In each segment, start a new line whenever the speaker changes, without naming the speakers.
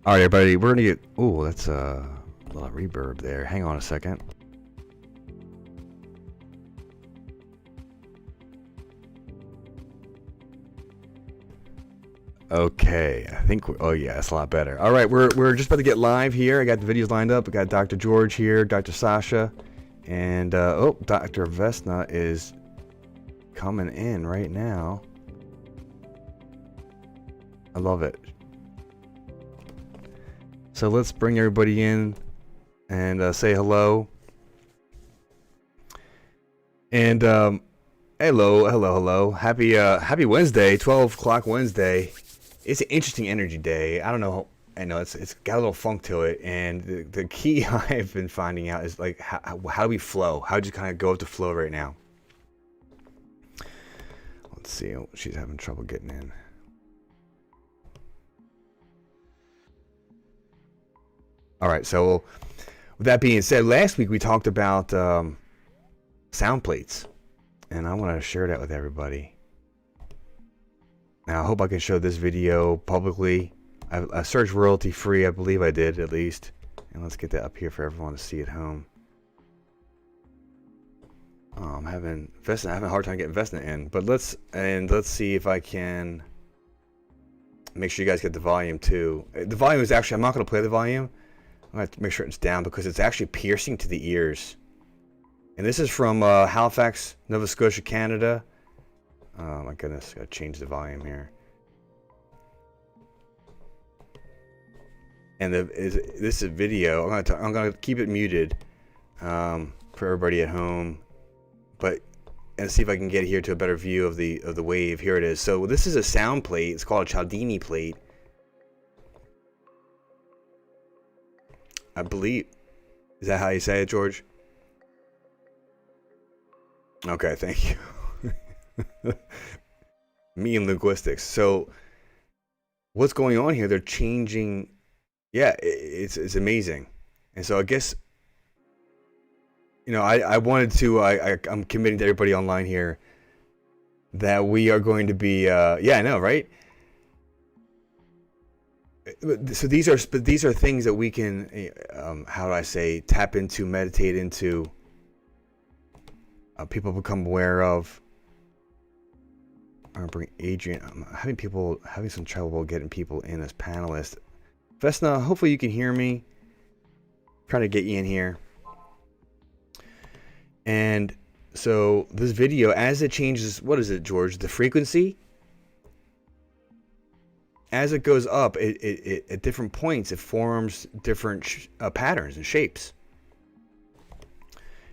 All right, everybody, we're gonna get. Oh, that's a little reverb there. Hang on a second. Okay, I think. Oh yeah, it's a lot better. All right, we're just about to get live here. I got the videos lined up. We got Dr. George here, Dr. Sasha, and oh, Dr. Vesna is coming in right now. I love it. So let's bring everybody in and say hello. And hello. Happy Wednesday, 12 o'clock Wednesday. It's an interesting energy day. I don't know. I know it's got a little funk to it, and the key I've been finding out is like how do we flow? How do you kind of go with the flow right now? Let's see. Oh, she's having trouble getting in. All right. So with that being said, last week we talked about sound plates, and I want to share that with everybody. Now I hope I can show this video publicly. I searched royalty free. I believe I did at least, and let's get that up here for everyone to see at home. I'm having a hard time getting Vesna in, but let's see if I can make sure you guys get the volume too. The volume is actually, I'm not going to play the volume. I'm going to have to make sure it's down because it's actually piercing to the ears. And this is from Halifax, Nova Scotia, Canada. Oh my goodness, gotta change the volume here. And this is a video. I'm gonna keep it muted for everybody at home, and see if I can get here to a better view of the wave. Here it is. So this is a sound plate. It's called a Cialdini plate. I believe. Is that how you say it, George? Okay, thank you. Me and linguistics. So what's going on here? They're changing. Yeah, it's amazing. And so I guess, I wanted to, I'm committing to everybody online here that we are going to be, yeah, I know, right? So these are things that we can, how do I say, tap into, meditate into, people become aware of. I'm gonna bring Adrian. I'm having some trouble getting people in as panelists. Vesna, hopefully you can hear me. I'm trying to get you in here. And so this video, as it changes, what is it, George? The frequency? As it goes up, it at different points, it forms different patterns and shapes.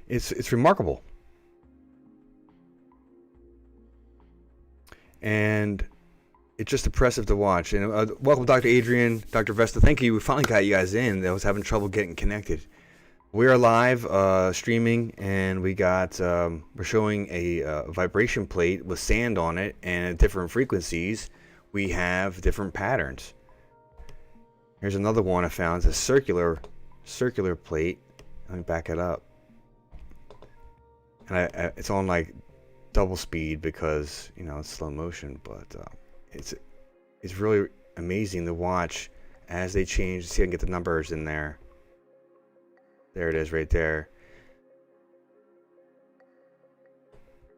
It's remarkable. And it's just impressive to watch. And welcome, Dr. Adrian, Dr. Vesta. Thank you. We finally got you guys in. I was having trouble getting connected. We are live streaming, and we're showing a vibration plate with sand on it, and at different frequencies, we have different patterns. Here's another one I found. It's a circular plate. Let me back it up. And it's on like double speed because it's slow motion, but it's really amazing to watch as they change. See, I can get the numbers in there. There it is, right there.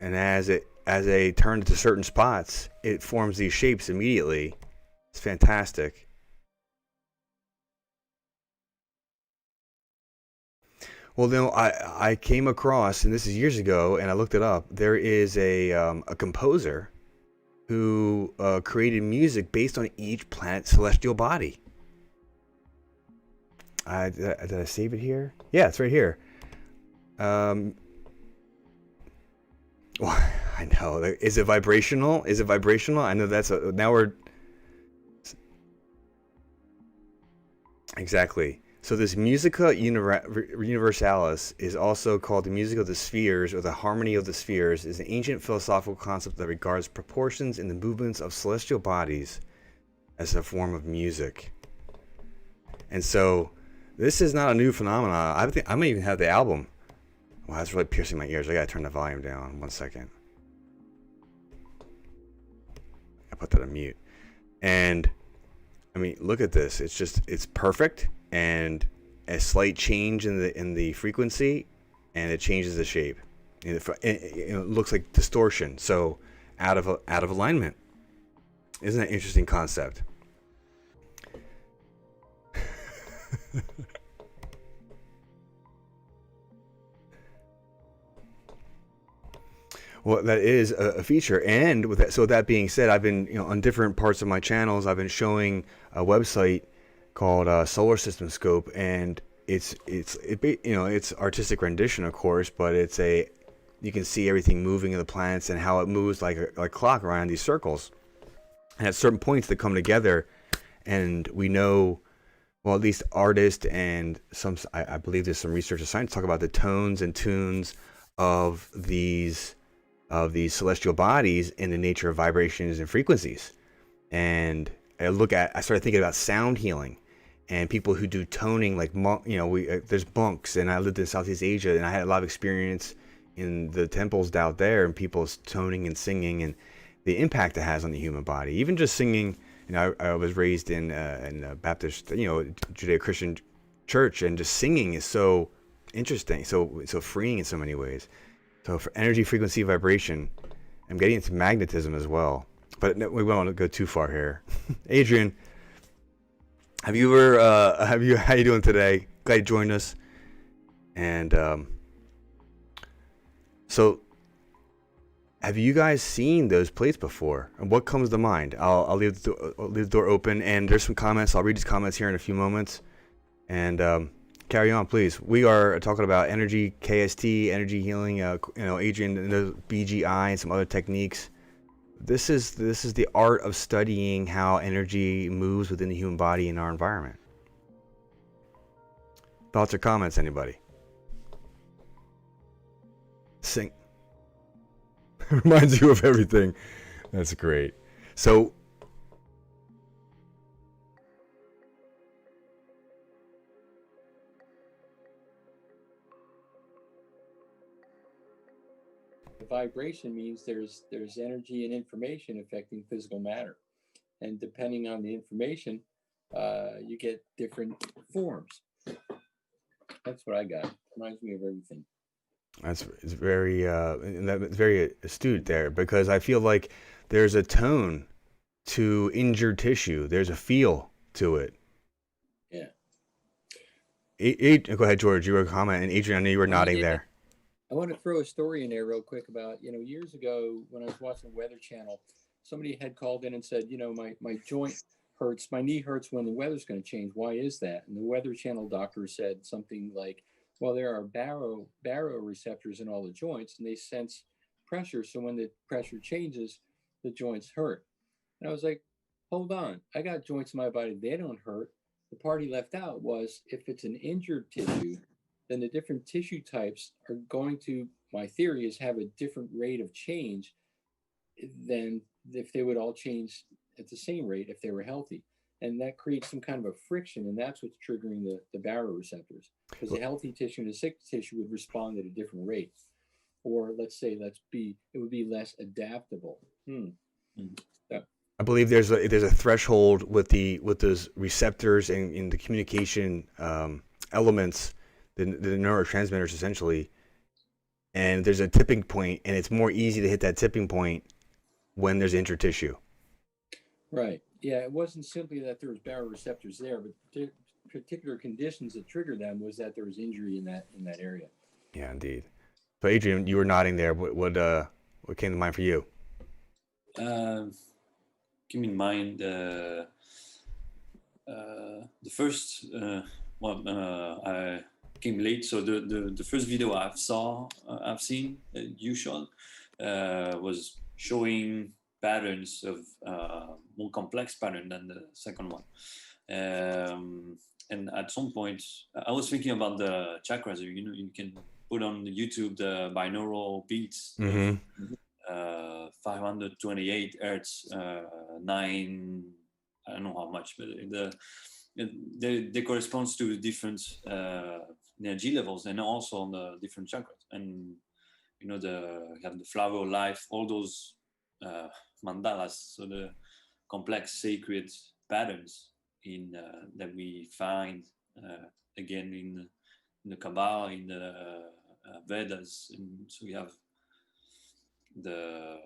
And as they turn into certain spots, it forms these shapes immediately. It's fantastic. Well, I came across, and this is years ago, and I looked it up. There is a composer who created music based on each planet's celestial body. Did I save it here? Yeah, it's right here. Well, I know. Is it vibrational? I know now we're exactly. So this Musica Universalis is also called the music of the spheres, or the harmony of the spheres, is an ancient philosophical concept that regards proportions in the movements of celestial bodies as a form of music. And so this is not a new phenomenon. I might even have the album. Wow, that's really piercing my ears. I gotta turn the volume down. 1 second. I put that on mute. And I mean, look at this. It's perfect, and a slight change in the frequency, and it changes the shape. It looks like distortion. So out of alignment. Isn't that an interesting concept? Well, that is a feature, and with that being said, I've been on different parts of my channels. I've been showing a website called Solar System Scope, and it's artistic rendition, of course, but you can see everything moving in the planets and how it moves like a clock around these circles, and at certain points they come together, and we know, well, at least artists and I believe there's some research of science talk about the tones and tunes of these celestial bodies in the nature of vibrations and frequencies. And I started thinking about sound healing and people who do toning, like there's monks, and I lived in Southeast Asia, and I had a lot of experience in the temples down there, and people's toning and singing, and the impact it has on the human body. Even just singing. I was raised in a Baptist, Judeo-Christian church, and just singing is so interesting, so freeing in so many ways. So for energy, frequency, vibration, I'm getting into magnetism as well. But we won't want to go too far here. Adrian, how you doing today? Glad you joined us. And so, have you guys seen those plates before? And what comes to mind? I'll leave the door open, and there's some comments. I'll read these comments here in a few moments. And carry on, please. We are talking about energy, KST, energy healing. Adrian, and the BGI, and some other techniques. This is the art of studying how energy moves within the human body and our environment. Thoughts or comments, anybody? Sing. Reminds you of everything. That's great. So,
vibration means there's energy and information affecting physical matter, and depending on the information, you get different forms. That's what I got. Reminds me of everything.
It's very astute there, because I feel like there's a tone to injured tissue. There's a feel to it.
Yeah.
Go ahead, George. You were a comment, and Adrian, I know you were nodding there.
I want to throw a story in there real quick about, years ago when I was watching Weather Channel, somebody had called in and said, my joint hurts, my knee hurts when the weather's going to change. Why is that? And the Weather Channel doctor said something like, well, there are baroreceptors in all the joints, and they sense pressure. So when the pressure changes, the joints hurt. And I was like, hold on, I got joints in my body, they don't hurt. The part he left out was, if it's an injured tissue, then the different tissue types are going to, my theory is, have a different rate of change than if they would all change at the same rate if they were healthy. And that creates some kind of a friction, and that's what's triggering the baroreceptors. Because the healthy tissue and the sick tissue would respond at a different rate. Or let's say, it would be less adaptable.
I believe there's a threshold with those receptors and in the communication elements, the neurotransmitters essentially, and there's a tipping point, and it's more easy to hit that tipping point when there's injured tissue.
Right. Yeah, it wasn't simply that there was baroreceptors there, but particular conditions that triggered them was that there was injury in that area.
Yeah, indeed. So, Adrian, you were nodding there. What came to mind for you?
Came in mind the first I came late, so the first video I've seen you showed was showing patterns of more complex pattern than the second one, and at some point I was thinking about the chakras. You can put on YouTube the binaural beats.
Mm-hmm.
528 hertz, 9, I don't know how much, but they corresponds to different energy levels, and also on the different chakras. And you have the flower of life, all those mandalas, so the complex sacred patterns in that we find again in the Kabbalah, in the Vedas, and so we have the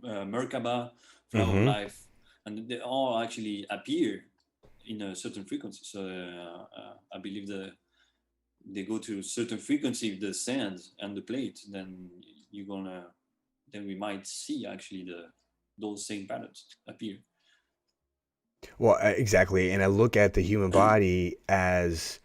Merkaba, flower of
Mhm.
life, and they all actually appear in a certain frequency. So I believe they go to a certain frequency, the sand and the plate, then then we might see actually those same patterns appear.
Well, exactly. And I look at the human body as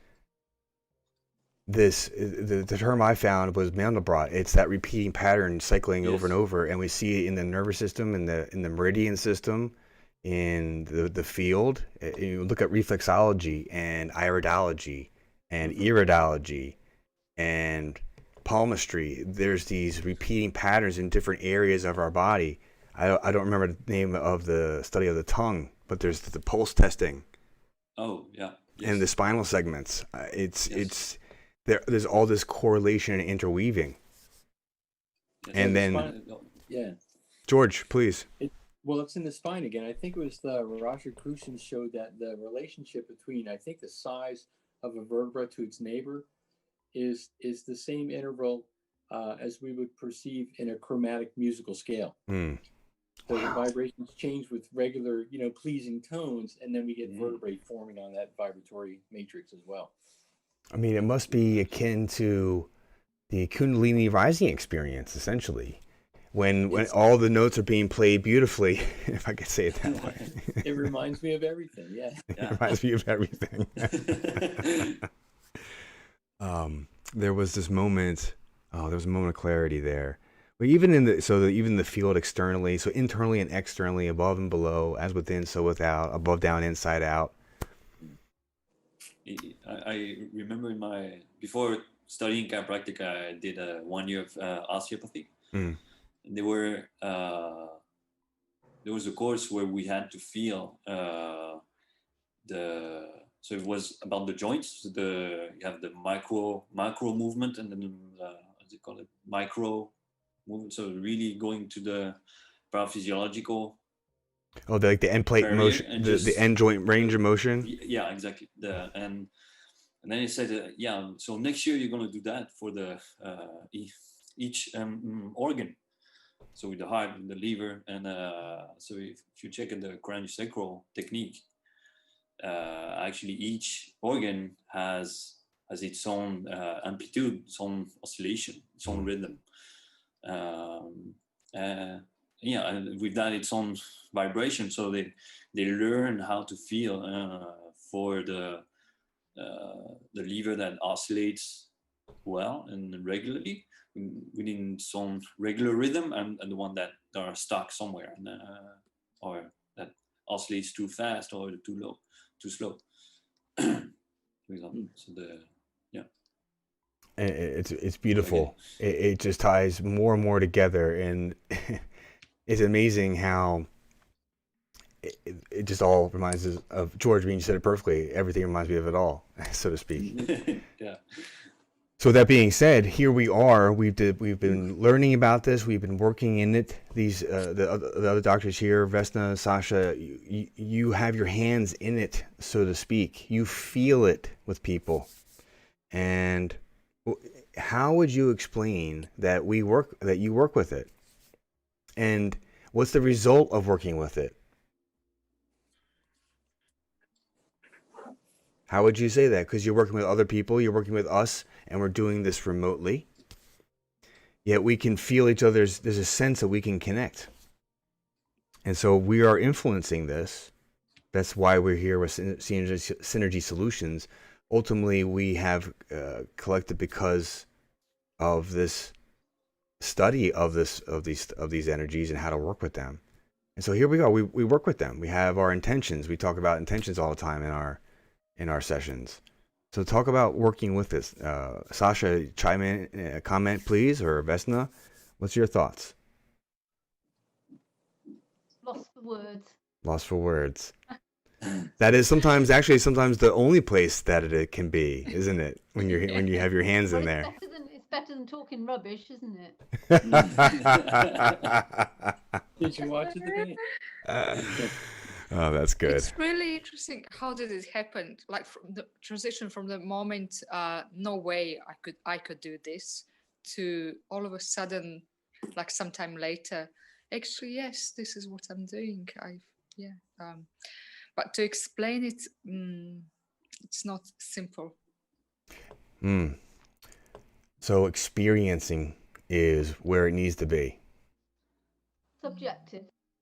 the term I found was Mandelbrot. It's that repeating pattern cycling over and
Yes.
over, and we see it in the nervous system, in the meridian system, in the field. You look at reflexology and iridology and iridology and palmistry. There's these repeating patterns in different areas of our body. I don't remember the name of the study of the tongue, but there's the pulse testing
Oh, yeah.
and the
Yes.
spinal segments.
Yes.
It's there's all this correlation and interweaving.
Yes.
And
the
then
spine, yeah.
George, please.
Well, it's in the spine again. I think it was the Rosicrucians showed that the relationship between, I think, the size of a vertebra to its neighbor is the same interval as we would perceive in a chromatic musical scale.
Mm.
So the vibrations change with regular, pleasing tones, and then we get vertebrae forming on that vibratory matrix as well.
I mean, it must be akin to the Kundalini rising experience, essentially, when all the notes are being played beautifully, if I could say it that way.
It reminds me of everything. Yeah.
It reminds me of everything. There was this moment. Oh, there was a moment of clarity there. But even even the field externally, so internally and externally, above and below, as within, so without, above, down, inside, out.
I remember before studying chiropractic, I did 1 year of osteopathy.
Mm.
There was a course where we had to feel so it was about the joints. You have the macro movement, and then what do you call it, micro movement. So really going to the paraphysiological.
Oh, the end plate
barrier
motion,
and
the end joint range of motion.
Yeah, exactly. And then he said, yeah. So next year you're gonna do that for the each organ. So with the heart, with the liver, and so if you check in the craniosacral technique, actually each organ has its own amplitude, its own oscillation, its own rhythm. Yeah, and with that, its own vibration. So they learn how to feel for the liver that oscillates well and regularly within some regular rhythm, and the one that are stuck somewhere, and, or that oscillates too fast or too low, too slow. For example, so
it's beautiful. It just ties more and more together, and it's amazing how it just all reminds us of George. I mean, you said it perfectly. Everything reminds me of it all, so to speak.
Yeah.
So that being said, here we are. We've been learning about this. We've been working in it. These the other doctors here, Vesna, Sasha, you have your hands in it, so to speak. You feel it with people. And how would you explain that you work with it? And what's the result of working with it? How would you say that? Because you're working with other people, you're working with us, and we're doing this remotely. Yet we can feel each other. There's a sense that we can connect. And so we are influencing this. That's why we're here with Synergy Solutions. Ultimately, we have collected because of this study of these energies and how to work with them. And so here we go. We work with them. We have our intentions. We talk about intentions all the time in our sessions. So talk about working with this. Sasha, chime in, comment please, or Vesna, what's your thoughts?
Lost for words.
Lost for words. That is sometimes the only place that it can be, isn't it? When you have your hands in there.
It's better than talking rubbish, isn't it?
Did you watch it today?
Oh, that's good.
It's really interesting. How did it happen? Like from the transition from the moment, no way I could do this, to all of a sudden, like sometime later, actually yes, this is what I'm doing. But to explain it, it's not simple.
So experiencing is where it needs to be.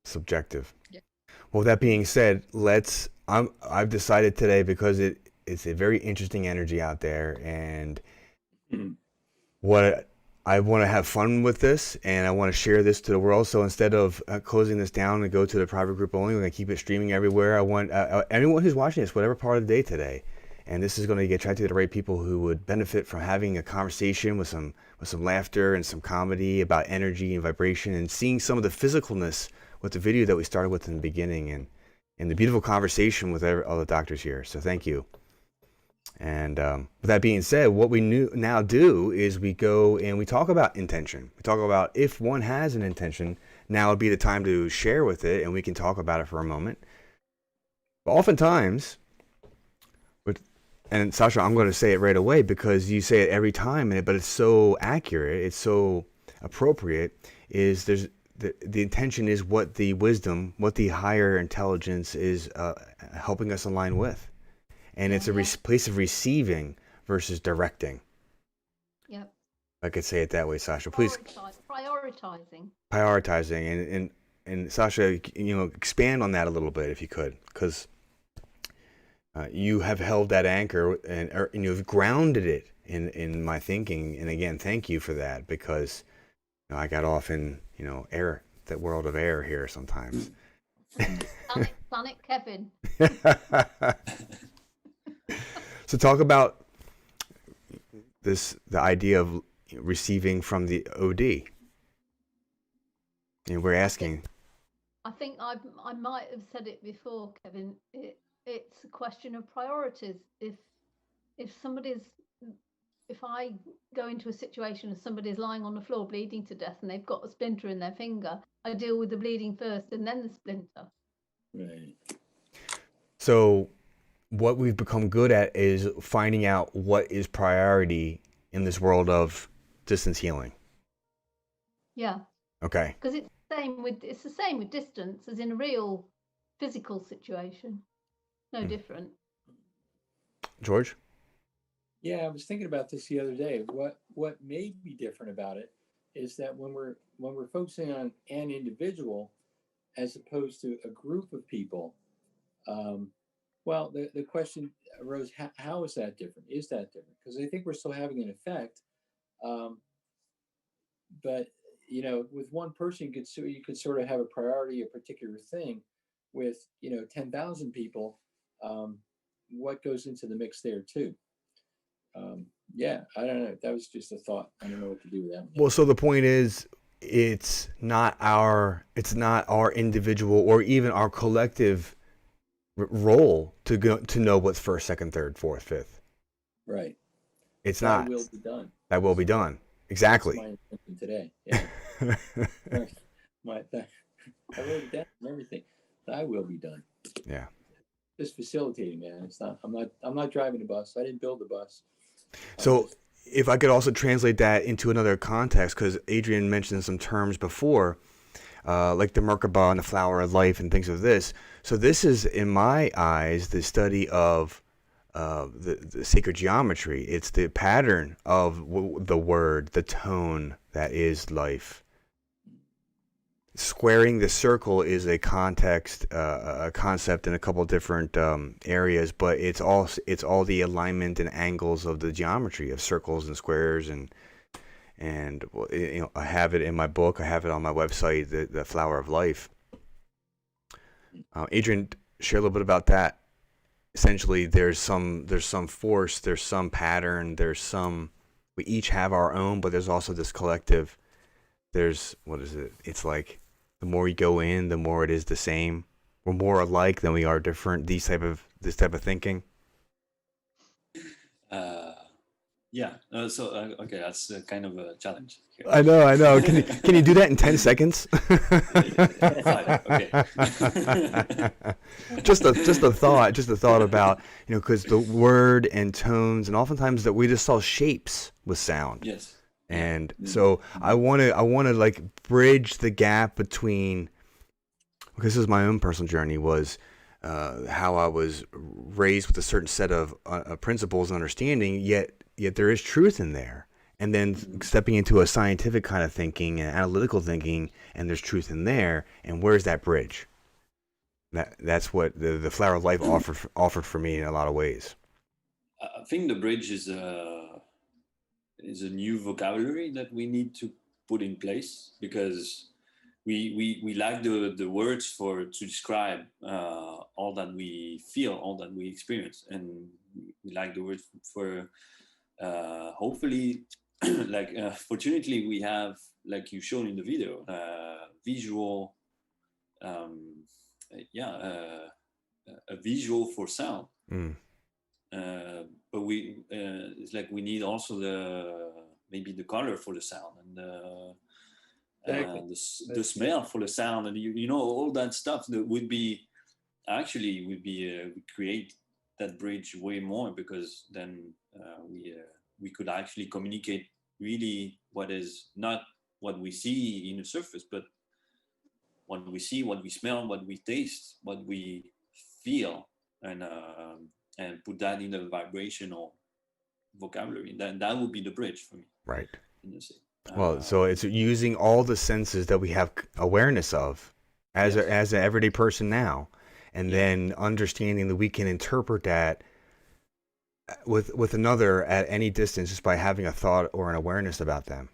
Subjective.
Yeah.
Well, that being said, I've decided today, because it's a very interesting energy out there, and what I want to have fun with this, and I want to share this to the world. So instead of closing this down and go to the private group only, we're going to keep it streaming everywhere. I want anyone who's watching this, whatever part of the day today, and this is going to get tried to the right people who would benefit from having a conversation with some laughter and some comedy about energy and vibration, and seeing some of the physicalness with the video that we started with in the beginning, and the beautiful conversation with all the doctors here. So thank you. And with that being said, what we now do is we go and we talk about intention. We talk about, if one has an intention, now would be the time to share with it, and we can talk about it for a moment. But oftentimes, and Sasha, I'm going to say it right away because you say it every time, but it's so accurate, it's so appropriate, is the intention is what the wisdom, what the higher intelligence is helping us align with. And it's a place of receiving versus directing.
Yep.
I could say it that way, Sasha. Please.
Prioritizing.
And Sasha, expand on that a little bit if you could, because you have held that anchor and you've grounded it in my thinking. And again, thank you for that, because I got off in air, that world of air here sometimes.
Planet Kevin.
So talk about the idea of receiving from the OD. And we're asking.
I think I might have said it before, Kevin. It's a question of priorities. If I go into a situation and somebody's lying on the floor bleeding to death and they've got a splinter in their finger, I deal with the bleeding first and then the splinter.
Right.
So what we've become good at is finding out what is priority in this world of distance healing.
Yeah.
Okay.
Because it's the same with distance as in a real physical situation. No different.
George?
Yeah, I was thinking about this the other day. What may be different about it is that when we're focusing on an individual as opposed to a group of people, well, the question arose: how is that different? Is that different? Because I think we're still having an effect, but with one person, you could sort of have a priority, a particular thing. With 10,000 people, what goes into the mix there too? Yeah, I don't know. That was just a thought. I don't know what to do with that.
Well, so the point is, it's not our individual or even our collective role to know what's first, second, third, fourth, fifth.
Right.
It's
That
not.
will be done.
That will be done. Exactly.
That's my intention today. Yeah. I wrote it down and everything. That will be done.
Yeah.
Just facilitating, man. It's not. I'm not driving the bus. I didn't build the bus.
So if I could also translate that into another context, because Adrian mentioned some terms before, like the Merkaba and the flower of life and things of this. So this is, in my eyes, the study of the sacred geometry. It's the pattern of the word, the tone that is life. Squaring the circle is a context, a concept in a couple of different areas, but it's all the alignment and angles of the geometry of circles and squares, and I have it in my book. I have it on my website, the Flower of Life. Adrian, share a little bit about that. Essentially, there's some force, there's some pattern, we each have our own, but there's also this collective. What is it? It's like the more you go in, the more it is the same. We're more alike than we are different. This type of thinking.
Yeah. Okay, that's kind of a challenge here.
I know. Can you do that in 10 seconds?
5. Okay.
just a thought about, because the word and tones, and oftentimes that we just saw shapes with sound.
Yes.
And so I want to like bridge the gap between, because this is my own personal journey, was how I was raised with a certain set of principles and understanding, yet there is truth in there. And then stepping into a scientific kind of thinking and analytical thinking, and there's truth in there. And where's that bridge? That's what the Flower of Life offered for me in a lot of ways.
I think the bridge is a new vocabulary that we need to put in place, because we lack the words to describe all that we feel, all that we experience, and we lack the words for hopefully fortunately we have, like you shown in the video, visual a visual for sound. But it's like we need also maybe the color for the sound, and the smell for the sound, and all that stuff that would create that bridge way more, because then we could actually communicate really what is not what we see in the surface, but what we see, what we smell, what we taste, what we feel, and put that in the vibrational vocabulary. That would be the bridge for me.
Right. Well, so it's using all the senses that we have awareness of as an everyday person now, and then understanding that we can interpret that with another at any distance just by having a thought or an awareness about them,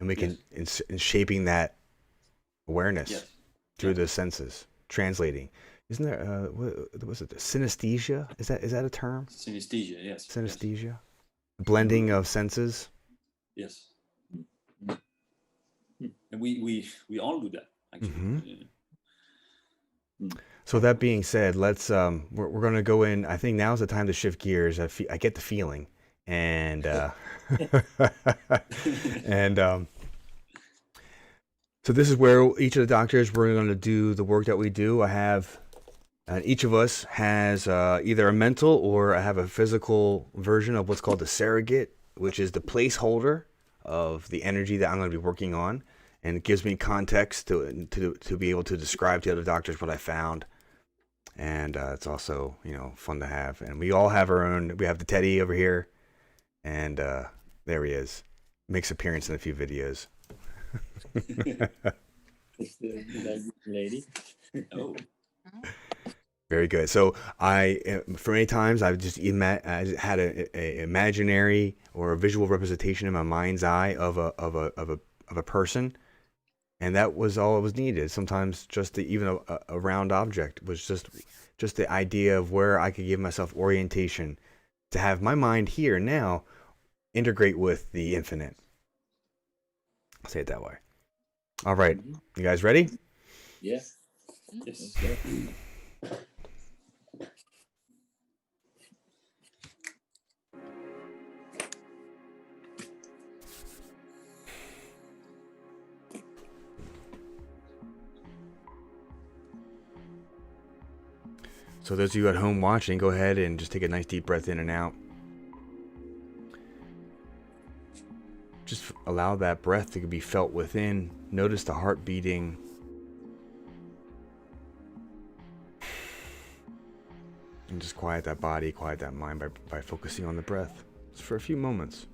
and we can in shaping that awareness through the senses, translating. Isn't there what was it, synesthesia? Is that a term?
Synesthesia, yes.
Synesthesia, yes. Blending of senses.
Yes. And we all do that, actually.
Mm-hmm. So that being said, let's we're going to go in. I think now's the time to shift gears. I get the feeling, and and so this is where each of the doctors, we're going to do the work that we do. I have, each of us has either a mental or I have a physical version of what's called the surrogate, which is the placeholder of the energy that I'm going to be working on, and it gives me context to be able to describe to other doctors what I found. And it's also, fun to have. And we all have our own. We have the Teddy over here, and there he is. Makes appearance in a few videos.
It's the lady.
Oh.
Very good. So for many times, I've just I had a imaginary or a visual representation in my mind's eye of a person, and that was all it was needed. Sometimes just even a round object was just the idea of where I could give myself orientation to have my mind here now integrate with the infinite. I'll say it that way. All right. You guys ready?
Yeah.
Yes.
So those of you at home watching, go ahead and just take a nice deep breath in and out. Just allow that breath to be felt within. Notice the heart beating. And just quiet that body, quiet that mind by focusing on the breath. Just for a few moments.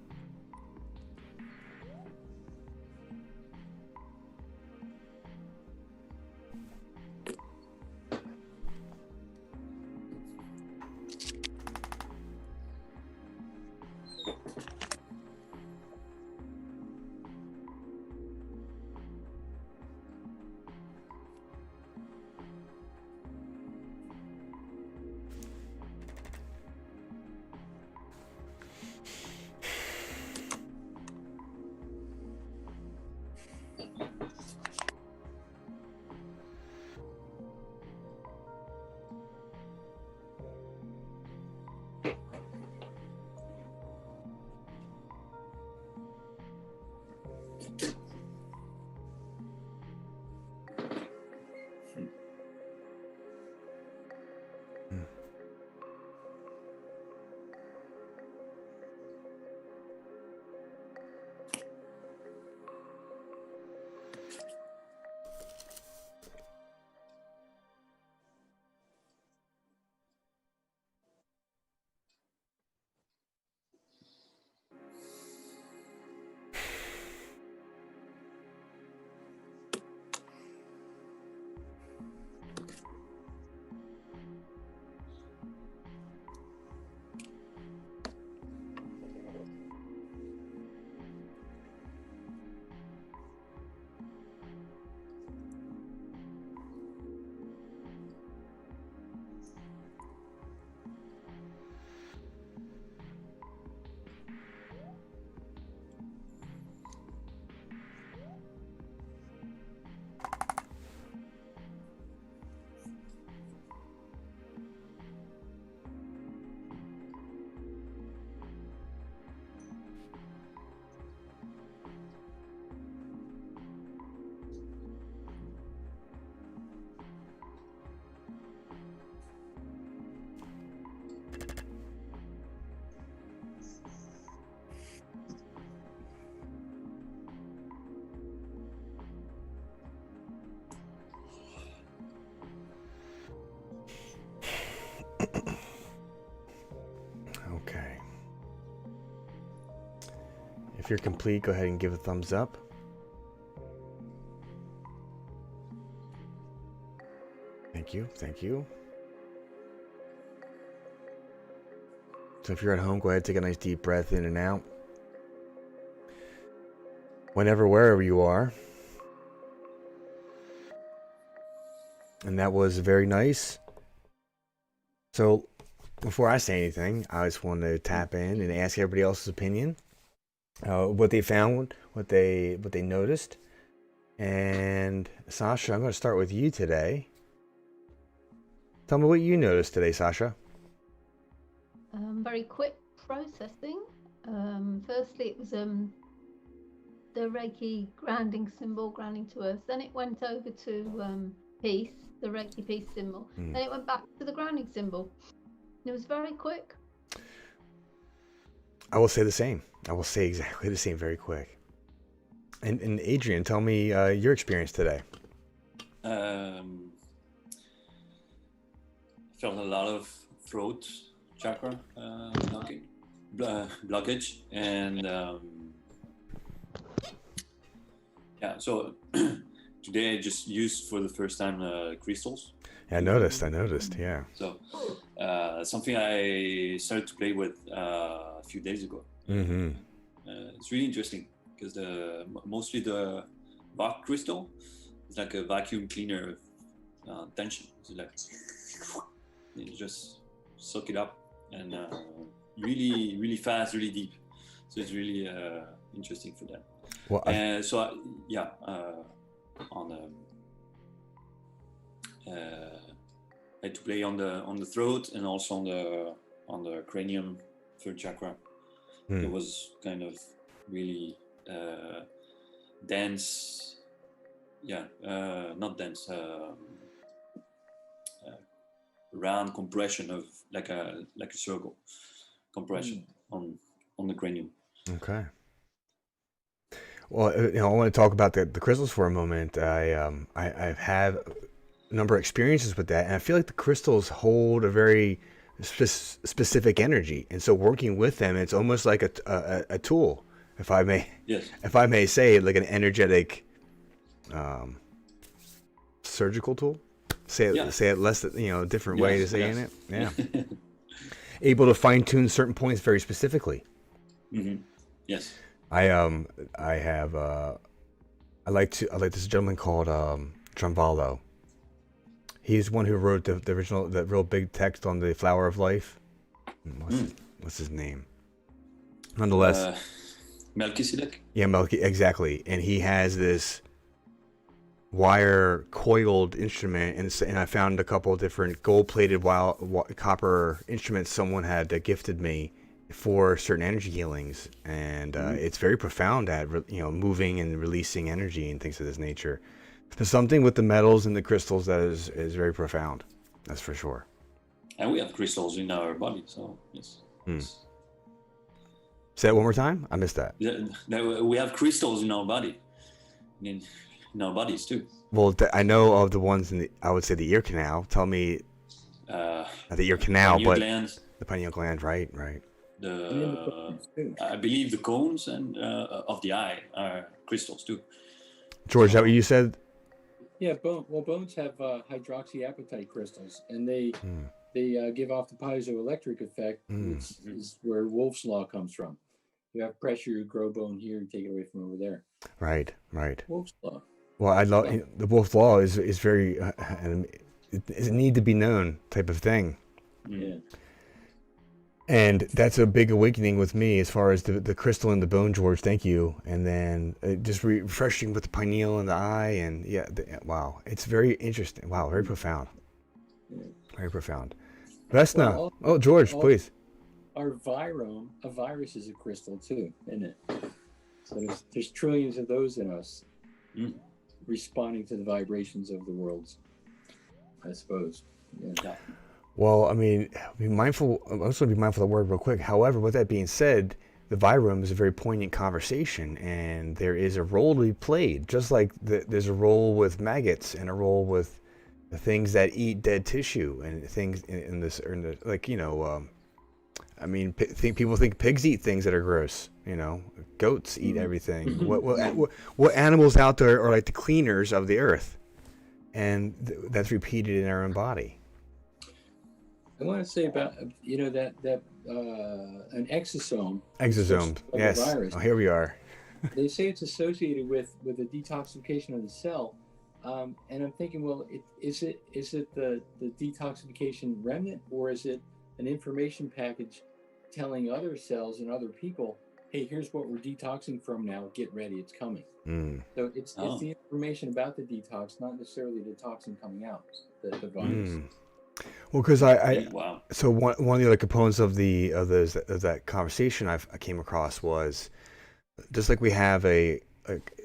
If you're complete, go ahead and give a thumbs up. Thank you. Thank you. So if you're at home, go ahead and take a nice deep breath in and out. Whenever, wherever you are. And that was very nice. So before I say anything, I just want to tap in and ask everybody else's opinion. What they found, what they noticed. And Sasha, I'm going to start with you today. Tell me what you noticed today, Sasha.
Very quick processing. Firstly, it was the Reiki grounding symbol, grounding to earth. Then it went over to peace, the Reiki peace symbol. Then it went back to the grounding symbol. It was very quick.
I will say the same. I will say exactly the same very quick. And Adrian, tell me your experience today.
Felt a lot of throat chakra blockage, and yeah. So today I just used for the first time crystals.
I noticed. Yeah.
So something I started to play with a few days ago.
Mm-hmm.
It's really interesting because mostly the rock crystal is like a vacuum cleaner of tension. It's like you just suck it up and really, really fast, really deep. So it's really interesting for that.
Well,
I had to play on the throat and also on the cranium, third chakra. It was kind of really dense. Yeah, not dense. Round compression of like a circle compression on the cranium.
Okay. Well, I want to talk about the crystals for a moment. I've had a number of experiences with that, and I feel like the crystals hold a very specific energy, and so working with them, it's almost like a tool, if I may say, like an energetic surgical tool. Say it less, different way to say it. Yeah. Able to fine tune certain points very specifically.
Mm-hmm. Yes.
I like this gentleman called Trumvaldo. He's one who wrote the original, the real big text on the Flower of Life. What's his name? Nonetheless,
Melchizedek.
Yeah, exactly. And he has this wire coiled instrument, and I found a couple of different gold-plated copper instruments someone had gifted me for certain energy healings, and it's very profound at moving and releasing energy and things of this nature. There's something with the metals and the crystals that is very profound. That's for sure.
And we have crystals in our body, so yes.
Say that one more time. I missed that.
We have crystals in our body. In our bodies too.
Well, I know of the ones I would say the ear canal. Tell me, not the ear canal, but
glands,
the pineal gland, right?
I believe the cones and of the eye are crystals too.
George, is that what you said?
Yeah, bones have hydroxyapatite crystals, and they give off the piezoelectric effect. Is where Wolff's law comes from. You have pressure, you grow bone here, you take it away from over there.
Right.
Wolff's law.
Well, I love the Wolff's law is very it's a need to be known type of thing.
Yeah.
And that's a big awakening with me as far as the crystal in the bone, George. Thank you. And then just refreshing with the pineal in the eye, and wow, it's very interesting. Wow, very profound. Very profound. Vesna, George, please.
Our virome, a virus is a crystal too, isn't it? So there's trillions of those in us, responding to the vibrations of the worlds, I suppose. Yeah.
Well, I mean, be mindful. I also be mindful of the word real quick. However, with that being said, the virome is a very poignant conversation, and there is a role to be played. Just like there's a role with maggots and a role with the things that eat dead tissue and things in this, I mean, people think pigs eat things that are gross. You know, goats eat everything. What animals out there are like the cleaners of the earth, and that's repeated in our own body.
I want to say about that an exosome.
Exosomes,
like
yes.
a virus.
Oh, here we are.
They say it's associated with the detoxification of the cell, and I'm thinking, well, is it the detoxification remnant, or is it an information package telling other cells and other people, hey, here's what we're detoxing from now. Get ready, it's coming. So it's the information about the detox, not necessarily the toxin coming out, the virus.
Well, because
Wow.
So one of the other components of that conversation I came across was just like we have a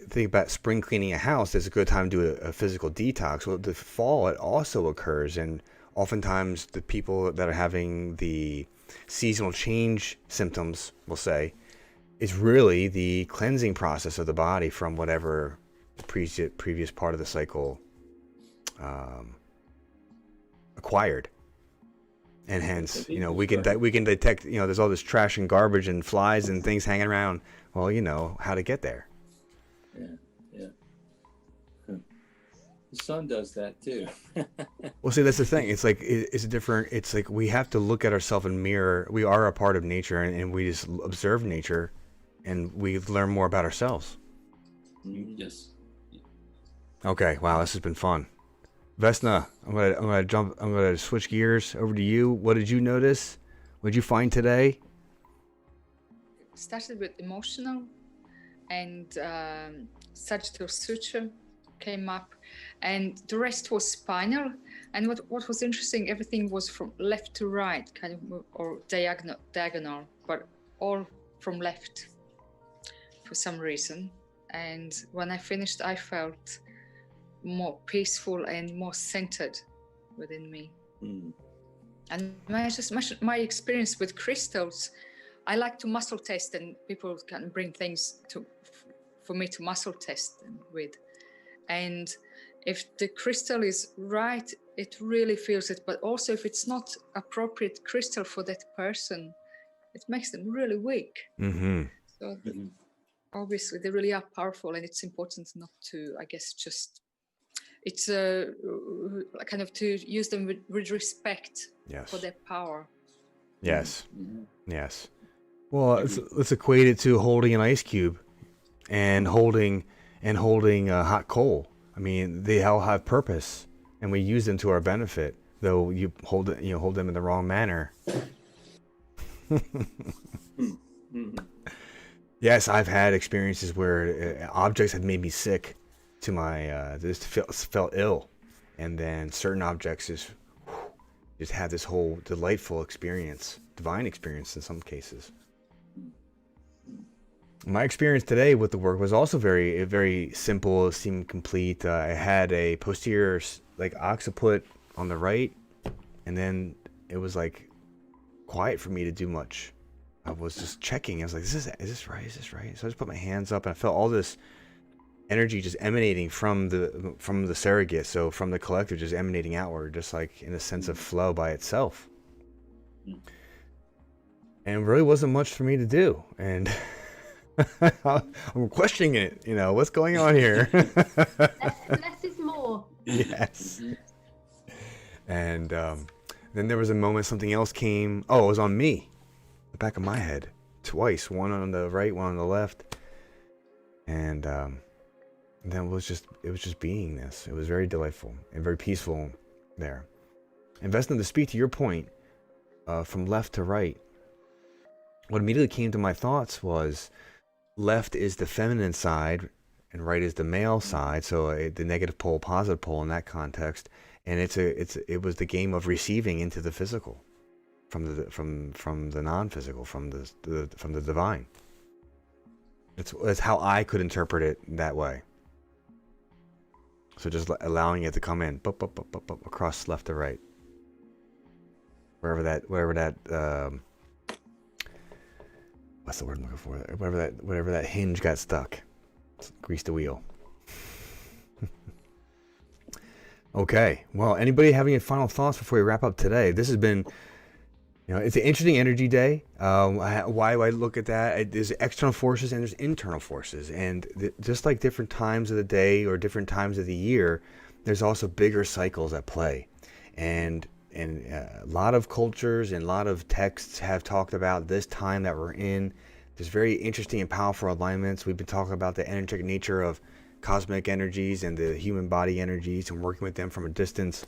think about spring cleaning a house. It's a good time to do a physical detox. Well, the fall it also occurs, and oftentimes the people that are having the seasonal change symptoms, we'll say, is really the cleansing process of the body from whatever previous part of the cycle acquired. And hence, we can detect, there's all this trash and garbage and flies and things hanging around. Well, how to get there.
Yeah. The sun does that too.
Well, see, that's the thing. It's like, it's different. It's like we have to look at ourselves and mirror. We are a part of nature, and we just observe nature, and we learn more about ourselves.
Yes.
Okay. Wow, this has been fun. Vesna, I'm gonna switch gears over to you. What did you notice? What did you find today?
Started with emotional, and sagittal suture came up, and the rest was spinal. And what was interesting, everything was from left to right, kind of, or diagonal, but all from left for some reason. And when I finished, I felt more peaceful and more centered within me. And my experience with crystals, I like to muscle test, and people can bring things for me to muscle test with. And if the crystal is right, it really feels it. But also if it's not appropriate crystal for that person, it makes them really weak. So obviously they really are powerful, and it's important not to, I guess, just, it's kind of to use them with respect for their power.
Yes. Yes. Well, let's equate it to holding an ice cube and holding a hot coal. I mean, they all have purpose, and we use them to our benefit. Though you hold them in the wrong manner. Yes, I've had experiences where objects had made me sick to my just felt ill, and then certain objects just had this whole delightful experience, divine experience in some cases. My experience today with the work was also very, very simple. Seemed complete. I had a posterior occiput on the right, and then it was like quiet for me to do much. I was just checking. I was like, is this right? Is this right? So I just put my hands up, and I felt all this energy just emanating from the surrogate, so from the collector, just emanating outward, just like in a sense of flow by itself. And it really wasn't much for me to do, and I'm questioning it. What's going on here?
less is more.
Yes. And then there was a moment something else came. Oh, it was on me, the back of my head, twice, one on the right, one on the left, and then it was just beingness. It was very delightful and very peaceful there. And Vesna, to speak to your point, from left to right, what immediately came to my thoughts was left is the feminine side and right is the male side. So the negative pole, positive pole in that context. And it was the game of receiving into the physical from the non-physical, from the divine. That's how I could interpret it that way. So just allowing it to come in, across left to right, wherever that what's the word I'm looking for? Wherever that hinge got stuck, grease the wheel. Okay. Well, anybody having any final thoughts before we wrap up today? This has been You know, it's an interesting energy day. Why do I look at that? There's external forces and there's internal forces, and just like different times of the day or different times of the year, there's also bigger cycles at play, and a lot of cultures and a lot of texts have talked about this time that we're in. There's very interesting and powerful alignments. We've been talking about the energetic nature of cosmic energies and the human body energies and working with them from a distance.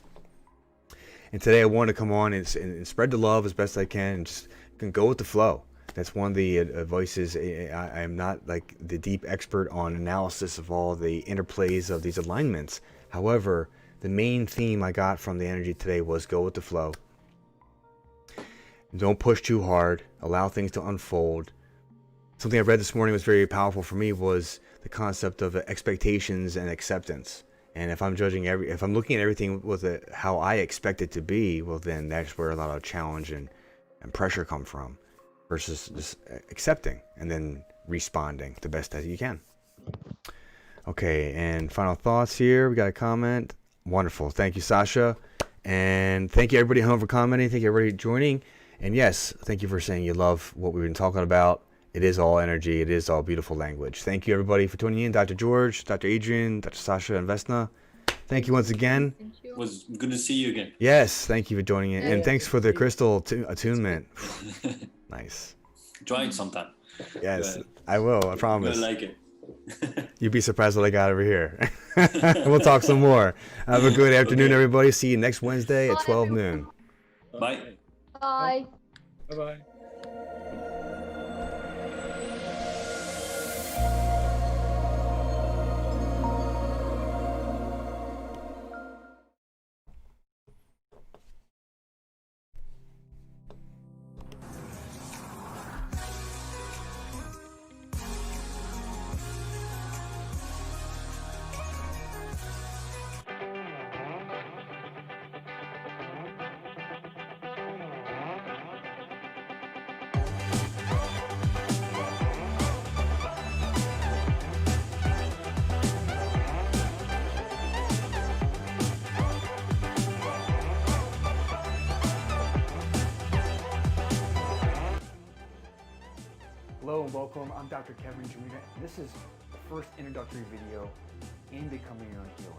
And today I want to come on and spread the love as best I can and just go with the flow. That's one of the voices. I am not like the deep expert on analysis of all the interplays of these alignments. However, the main theme I got from the energy today was go with the flow. Don't push too hard. Allow things to unfold. Something I read this morning was very powerful for me was the concept of expectations and acceptance. And if I'm if I'm looking at everything with how I expect it to be, well, then that's where a lot of challenge and pressure come from, versus just accepting and then responding the best as you can. Okay, and final thoughts here. We got a comment. Wonderful. Thank you, Sasha. And thank you, everybody at home, for commenting. Thank you, everybody, joining. And yes, thank you for saying you love what we've been talking about. It is all energy. It is all beautiful language. Thank you, everybody, for tuning in. Dr. George, Dr. Adrian, Dr. Sasha, and Vesna. Thank you once again.
Thank you.
It was good to see you again.
Yes, thank you for joining in.
Yeah,
And thanks for the crystal attunement. Nice.
Try it sometime.
Yes, I will. I
You're
promise.
gonna like it.
You'd be surprised what I got over here. We'll talk some more. Have a good afternoon,
Okay.
everybody. See you next Wednesday at
Bye,
12
everyone.
noon.
Bye.
Bye.
Bye-bye.
Hello and welcome. I'm Dr. Kevin Jumina. This is the first introductory video in Becoming Your Own Healer.